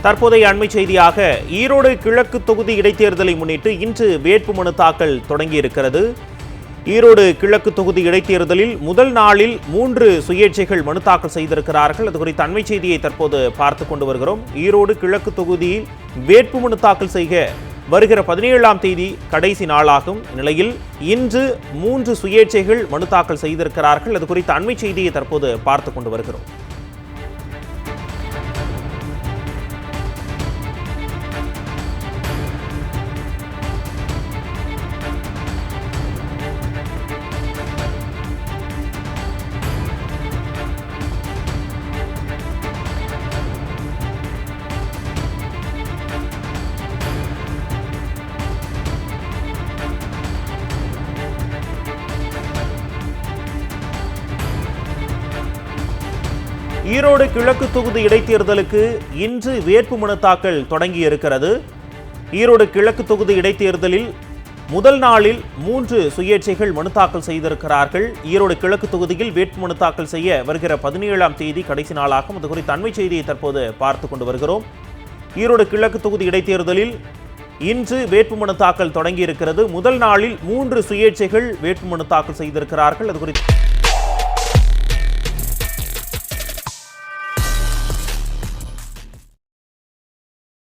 தற்போதைய அண்மை செய்தியாக ஈரோடு கிழக்கு தொகுதி இடைத்தேர்தலை முன்னிட்டு இன்று வேட்புமனு தாக்கல் தொடங்கியிருக்கிறது. ஈரோடு கிழக்கு தொகுதி இடைத்தேர்தலில் முதல் நாளில் 3 சுயேட்சைகள் மனு தாக்கல் செய்திருக்கிறார்கள். அது குறித்த அண்மை செய்தியை தற்போது பார்த்து கொண்டு வருகிறோம். ஈரோடு கிழக்கு தொகுதியில் வேட்புமனு தாக்கல் செய்ய வருகிற 17ஆம் தேதி கடைசி நாளாகும் நிலையில் இன்று 3 சுயேட்சைகள் மனு தாக்கல் செய்திருக்கிறார்கள். அது குறித்த அண்மை செய்தியை தற்போது பார்த்து கொண்டு வருகிறோம். ஈரோடு கிழக்கு தொகுதி இடைத்தேர்தலுக்கு இன்று வேட்புமனு தாக்கல் தொடங்கி இருக்கிறது. ஈரோடு கிழக்கு தொகுதி இடைத்தேர்தலில் முதல் நாளில் 3 சுயேட்சைகள் மனு தாக்கல் செய்திருக்கிறார்கள். ஈரோடு கிழக்கு தொகுதியில் வேட்புமனு தாக்கல் செய்ய வருகிற 17ஆம் தேதி கடைசி நாளாகும். அது குறித்த அண்மை செய்தியை தற்போது பார்த்து கொண்டு வருகிறோம். ஈரோடு கிழக்கு தொகுதி இடைத்தேர்தலில் இன்று வேட்புமனு தாக்கல் தொடங்கி இருக்கிறது. முதல் நாளில் 3 சுயேட்சைகள் வேட்புமனு தாக்கல் செய்திருக்கிறார்கள். அது குறித்து